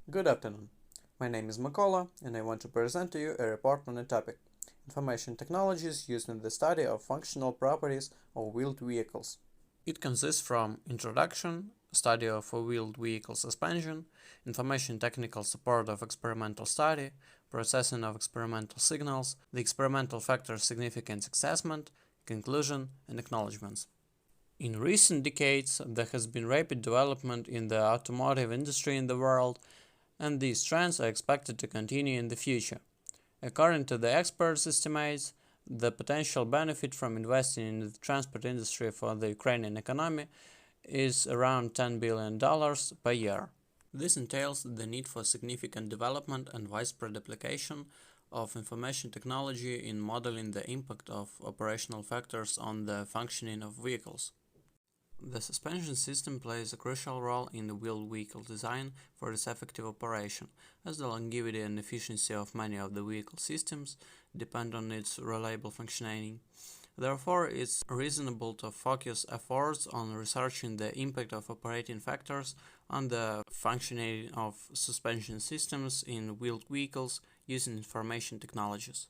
Good afternoon. My name is Mykola, and I want to present to you a report on a topic: information technologies used in the study of functional properties of wheeled vehicles. It consists from introduction, study of a wheeled vehicle suspension, information technical support of experimental study, processing of experimental signals, the experimental factor significance assessment, conclusion, and acknowledgements. In recent decades, there has been rapid development in the automotive industry in the world, and these trends are expected to continue in the future. According to the experts' estimates, the potential benefit from investing in the transport industry for the Ukrainian economy is around $10 billion per year. This entails the need for significant development and widespread application of information technology in modeling the impact of operational factors on the functioning of vehicles. The suspension system plays a crucial role in the wheeled vehicle design for its effective operation, as the longevity and efficiency of many of the vehicle systems depend on its reliable functioning. Therefore, it's reasonable to focus efforts on researching the impact of operating factors on the functioning of suspension systems in wheeled vehicles using information technologies.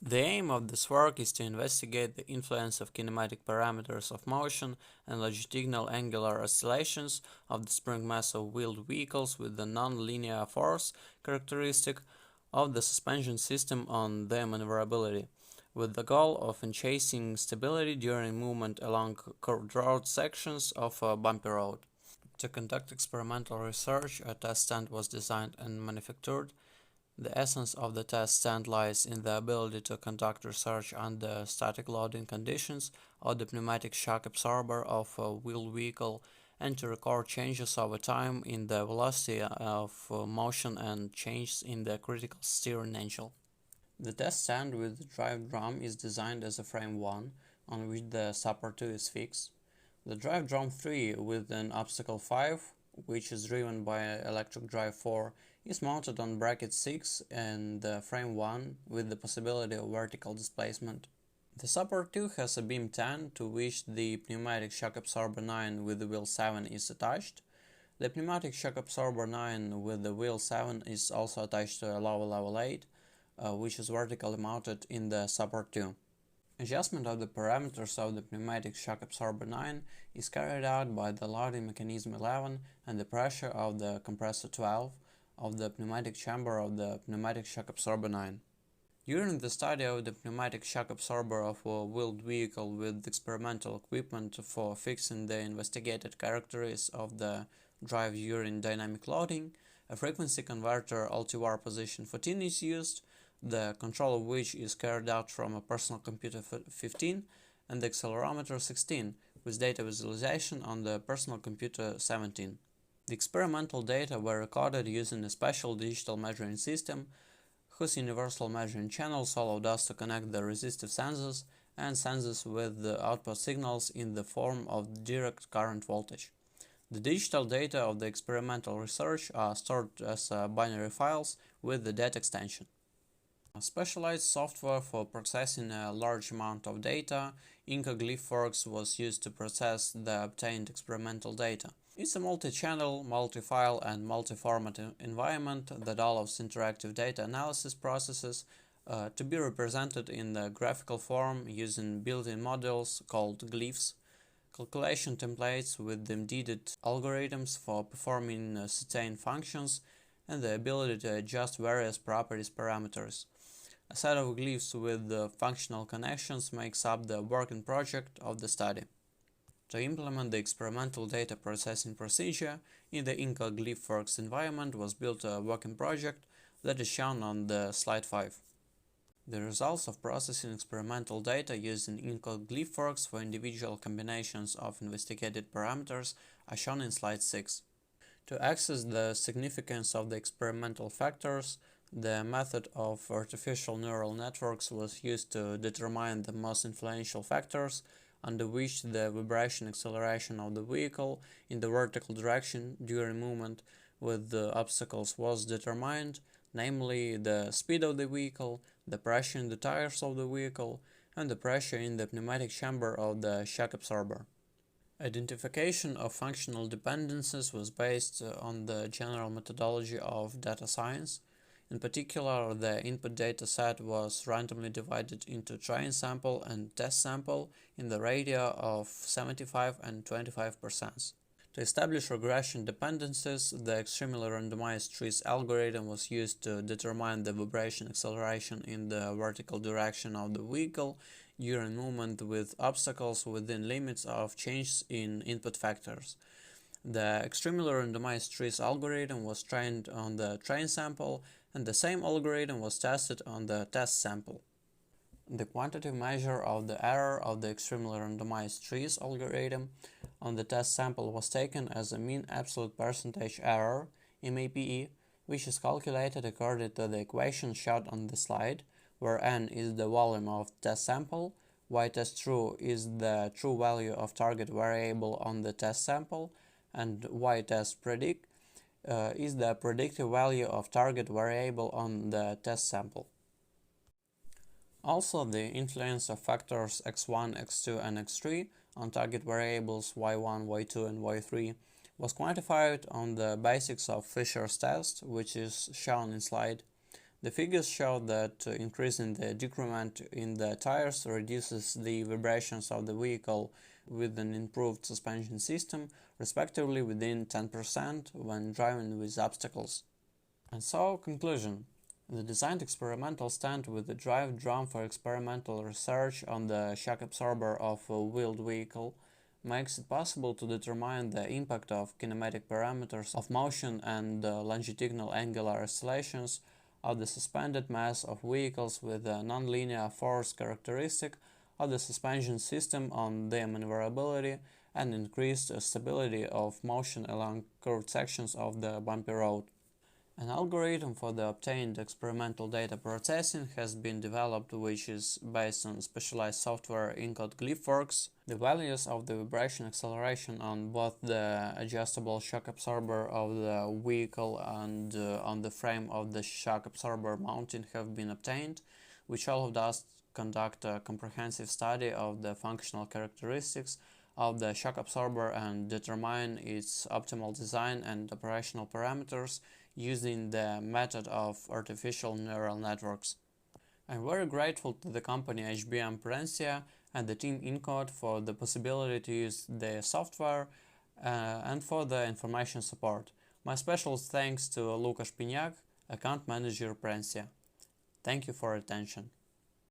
The aim of this work is to investigate the influence of kinematic parameters of motion and longitudinal angular oscillations of the spring mass of wheeled vehicles with the non-linear force characteristic of the suspension system on their maneuverability, with the goal of enhancing stability during movement along curved road sections of a bumpy road. To conduct experimental research, a test stand was designed and manufactured. The essence of the test stand lies in the ability to conduct research under static loading conditions or the pneumatic shock absorber of a wheeled vehicle and to record changes over time in the velocity of motion and changes in the critical steering angle. The test stand with the drive drum is designed as a frame 1, on which the support 2 is fixed. The drive drum 3 with an obstacle 5, which is driven by electric drive 4, is mounted on bracket 6 and the frame 1 with the possibility of vertical displacement. The support 2 has a beam 10 to which the pneumatic shock absorber 9 with the wheel 7 is attached. The pneumatic shock absorber 9 with the wheel 7 is also attached to a lower level 8, which is vertically mounted in the support 2. Adjustment of the parameters of the pneumatic shock absorber 9 is carried out by the loading mechanism 11 and the pressure of the compressor 12 of the pneumatic chamber of the pneumatic shock absorber 9. During the study of the pneumatic shock absorber of a wheeled vehicle with experimental equipment for fixing the investigated characteristics of the drive during dynamic loading, a frequency converter LTVAR position 14 is used, the control of which is carried out from a personal computer 15 and the accelerometer 16, with data visualization on the personal computer 17. The experimental data were recorded using a special digital measuring system whose universal measuring channels allowed us to connect the resistive sensors and sensors with the output signals in the form of direct current voltage. The digital data of the experimental research are stored as binary files with the data extension. A specialized software for processing a large amount of data, IncoGlyphWorks, was used to process the obtained experimental data. It's a multi-channel, multi-file and multi-format environment that allows interactive data analysis processes to be represented in the graphical form using built-in modules called glyphs, calculation templates with embedded algorithms for performing certain functions, and the ability to adjust various properties parameters. A set of glyphs with functional connections makes up the working project of the study. To implement the experimental data processing procedure in the IncoGlyphWorks environment was built a working project that is shown on the slide 5. The results of processing experimental data using IncoGlyphWorks for individual combinations of investigated parameters are shown in slide 6. To access the significance of the experimental factors, the method of artificial neural networks was used to determine the most influential factors under which the vibration acceleration of the vehicle in the vertical direction during movement with the obstacles was determined, namely the speed of the vehicle, the pressure in the tires of the vehicle, and the pressure in the pneumatic chamber of the shock absorber. Identification of functional dependencies was based on the general methodology of data science. In particular, the input data set was randomly divided into train sample and test sample in the ratio of 75 and 25%. To establish regression dependencies, the extremely randomized trees algorithm was used to determine the vibration acceleration in the vertical direction of the vehicle during movement with obstacles within limits of changes in input factors. The extremely randomized trees algorithm was trained on the train sample, and the same algorithm was tested on the test sample. The quantitative measure of the error of the extremely randomized trees algorithm on the test sample was taken as a mean absolute percentage error, MAPE, which is calculated according to the equation shown on the slide, where n is the volume of test sample, y test true is the true value of target variable on the test sample, and y test predict is the predictive value of target variable on the test sample. Also, the influence of factors x1, x2, and x3 on target variables y1, y2, and y3 was quantified on the basis of Fisher's test, which is shown in slide. The figures show that increasing the decrement in the tires reduces the vibrations of the vehicle with an improved suspension system, respectively within 10% when driving with obstacles. And so, conclusion. The designed experimental stand with the drive drum for experimental research on the shock absorber of a wheeled vehicle makes it possible to determine the impact of kinematic parameters of motion and longitudinal angular oscillations of the suspended mass of vehicles with a nonlinear force characteristic of the suspension system on their maneuverability and increased stability of motion along curved sections of the bumpy road. An algorithm for the obtained experimental data processing has been developed, which is based on specialized software encode Glyphworks. The values of the vibration acceleration on both the adjustable shock absorber of the vehicle and on the frame of the shock absorber mounting have been obtained, which allowed us to conduct a comprehensive study of the functional characteristics of the shock absorber and determine its optimal design and operational parameters using the method of artificial neural networks. I'm very grateful to the company HBM Prencia and the team Encode for the possibility to use their software and for the information support. My special thanks to Lukasz Piniak, account manager Prencia. Thank you for attention.